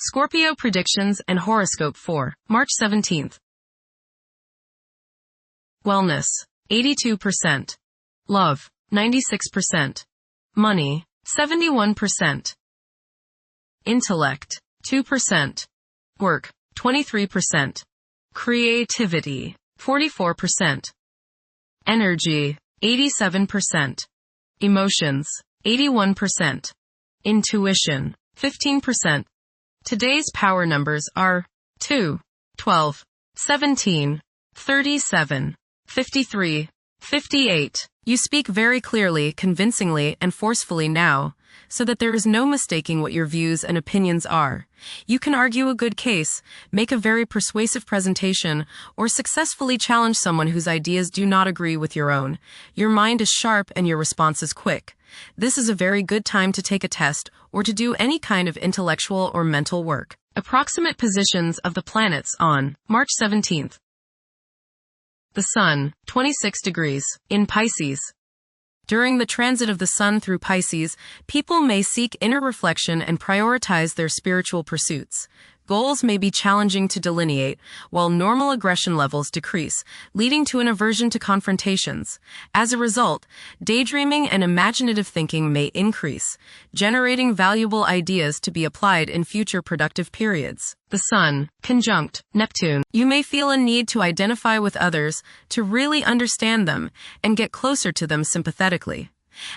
Scorpio predictions and horoscope for March 17th. Wellness, 82%. Love, 96%. Money, 71%. Intellect, 2%. Work, 23%. Creativity, 44%. Energy, 87%. Emotions, 81%. Intuition, 15%. Today's power numbers are 2, 12, 17, 37, 53, 58. You speak very clearly, convincingly, and forcefully now, so that there is no mistaking what your views and opinions are. You can argue a good case, make a very persuasive presentation, or successfully challenge someone whose ideas do not agree with your own. Your mind is sharp and your response is quick. This is a very good time to take a test or to do any kind of intellectual or mental work. Approximate positions of the planets on March 17th. The Sun, 26 degrees, in Pisces. During the transit of the Sun through Pisces, people may seek inner reflection and prioritize their spiritual pursuits. Goals may be challenging to delineate, while normal aggression levels decrease, leading to an aversion to confrontations. As a result, daydreaming and imaginative thinking may increase, generating valuable ideas to be applied in future productive periods. The Sun, conjunct Neptune. You may feel a need to identify with others, to really understand them, and get closer to them sympathetically.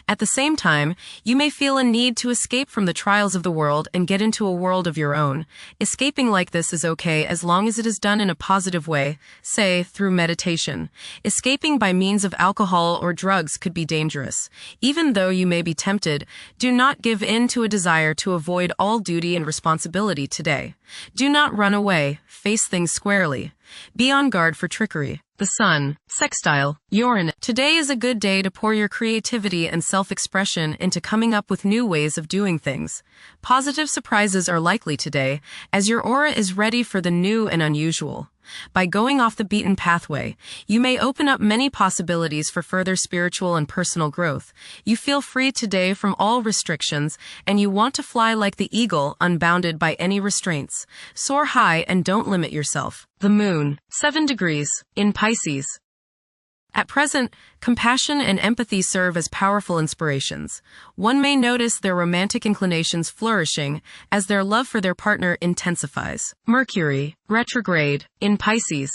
At the same time, you may feel a need to escape from the trials of the world and get into a world of your own. Escaping like this is okay as long as it is done in a positive way, say, through meditation. Escaping by means of alcohol or drugs could be dangerous. Even though you may be tempted, do not give in to a desire to avoid all duty and responsibility today. Do not run away, face things squarely. Be on guard for trickery. The Sun, sextile Uranus. Today is a good day to pour your creativity and self-expression into coming up with new ways of doing things. Positive surprises are likely today, as your aura is ready for the new and unusual. By going off the beaten pathway, you may open up many possibilities for further spiritual and personal growth. You feel free today from all restrictions, and you want to fly like the eagle, unbounded by any restraints. Soar high and don't limit yourself. The Moon, 7 degrees, in Pisces. At present, compassion and empathy serve as powerful inspirations. One may notice their romantic inclinations flourishing as their love for their partner intensifies. Mercury, retrograde, in Pisces.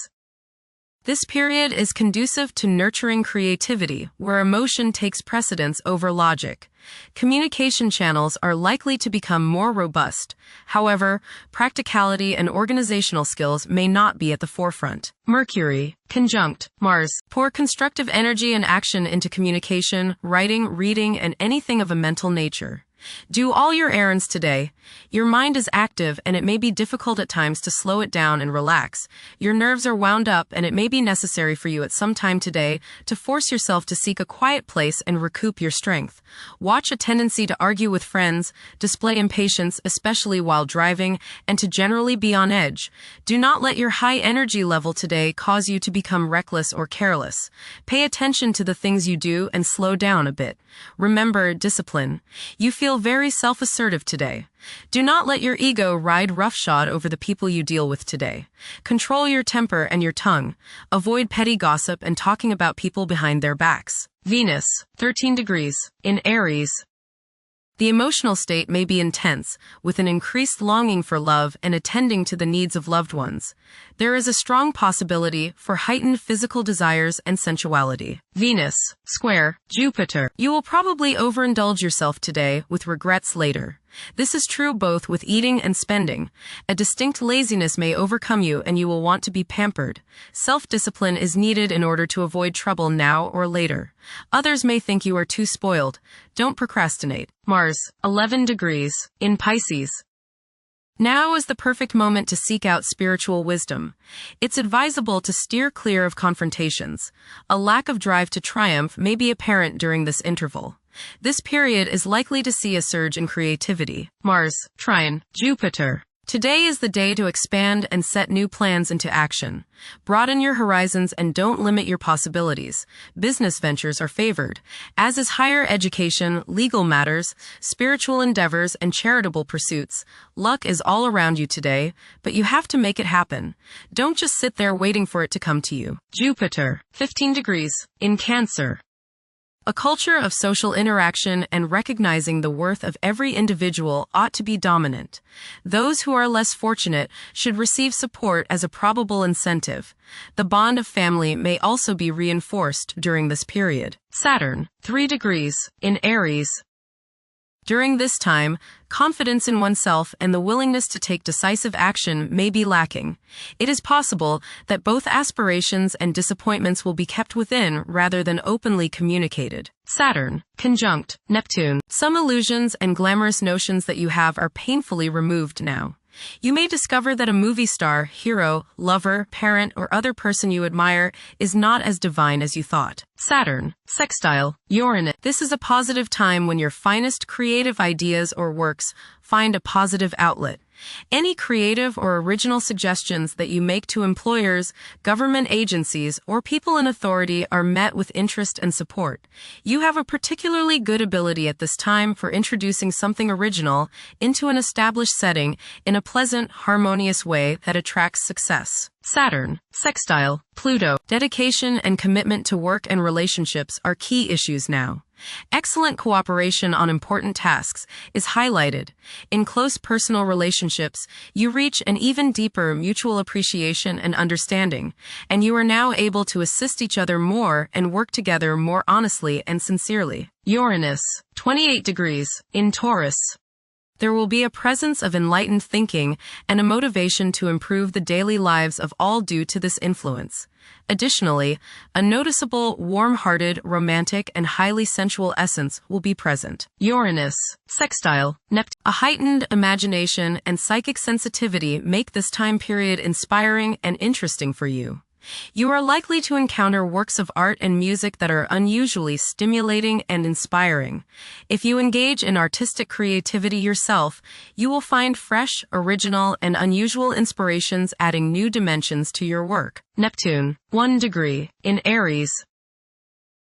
This period is conducive to nurturing creativity, where emotion takes precedence over logic. Communication channels are likely to become more robust. However, practicality and organizational skills may not be at the forefront. Mercury, conjunct Mars. Pour constructive energy and action into communication, writing, reading, and anything of a mental nature. Do all your errands today. Your mind is active and it may be difficult at times to slow it down and relax. Your nerves are wound up and it may be necessary for you at some time today to force yourself to seek a quiet place and recoup your strength. Watch a tendency to argue with friends, display impatience, especially while driving, and to generally be on edge. Do not let your high energy level today cause you to become reckless or careless. Pay attention to the things you do and slow down a bit. Remember discipline. You feel very self-assertive today. Do not let your ego ride roughshod over the people you deal with today. Control your temper and your tongue. Avoid petty gossip and talking about people behind their backs. Venus, 13 degrees, in Aries. The emotional state may be intense, with an increased longing for love and attending to the needs of loved ones. There is a strong possibility for heightened physical desires and sensuality. Venus, square Jupiter. You will probably overindulge yourself today with regrets later. This is true both with eating and spending. A distinct laziness may overcome you and you will want to be pampered. Self-discipline is needed in order to avoid trouble now or later. Others may think you are too spoiled. Don't procrastinate. Mars, 11 degrees, in Pisces. Now is the perfect moment to seek out spiritual wisdom. It's advisable to steer clear of confrontations. A lack of drive to triumph may be apparent during this interval. This period is likely to see a surge in creativity. Mars, trine Jupiter. Today is the day to expand and set new plans into action. Broaden your horizons and don't limit your possibilities. Business ventures are favored, as is higher education, legal matters, spiritual endeavors, and charitable pursuits. Luck is all around you today, but you have to make it happen. Don't just sit there waiting for it to come to you. Jupiter, 15 degrees, in Cancer. A culture of social interaction and recognizing the worth of every individual ought to be dominant. Those who are less fortunate should receive support as a probable incentive. The bond of family may also be reinforced during this period. Saturn, 3 degrees, in Aries. During this time, confidence in oneself and the willingness to take decisive action may be lacking. It is possible that both aspirations and disappointments will be kept within rather than openly communicated. Saturn, conjunct Neptune. Some illusions and glamorous notions that you have are painfully removed now. You may discover that a movie star, hero, lover, parent, or other person you admire is not as divine as you thought. Saturn, sextile Uranus. This is a positive time when your finest creative ideas or works find a positive outlet. Any creative or original suggestions that you make to employers, government agencies, or people in authority are met with interest and support. You have a particularly good ability at this time for introducing something original into an established setting in a pleasant, harmonious way that attracts success. Saturn, sextile Pluto. Dedication and commitment to work and relationships are key issues now. Excellent cooperation on important tasks is highlighted. In close personal relationships, you reach an even deeper mutual appreciation and understanding, and you are now able to assist each other more and work together more honestly and sincerely. Uranus, 28 degrees, in Taurus. There will be a presence of enlightened thinking and a motivation to improve the daily lives of all due to this influence. Additionally, a noticeable, warm-hearted, romantic, and highly sensual essence will be present. Uranus, sextile Neptune. A heightened imagination and psychic sensitivity make this time period inspiring and interesting for you. You are likely to encounter works of art and music that are unusually stimulating and inspiring. If you engage in artistic creativity yourself, you will find fresh, original, and unusual inspirations adding new dimensions to your work. Neptune, 1 degree, in Aries.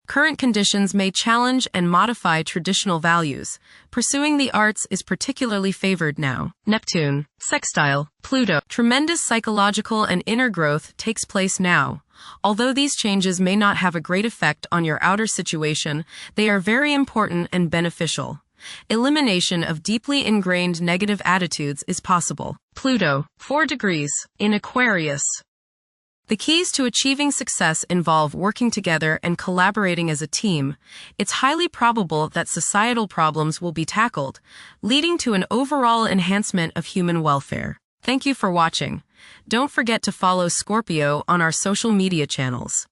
Current conditions may challenge and modify traditional values. Pursuing the arts is particularly favored now. Neptune, sextile Pluto. Tremendous psychological and inner growth takes place now. Although these changes may not have a great effect on your outer situation, they are very important and beneficial. Elimination of deeply ingrained negative attitudes is possible. Pluto, 4 degrees, in Aquarius. The keys to achieving success involve working together and collaborating as a team. It's highly probable that societal problems will be tackled, leading to an overall enhancement of human welfare. Thank you for watching. Don't forget to follow Scorpio on our social media channels.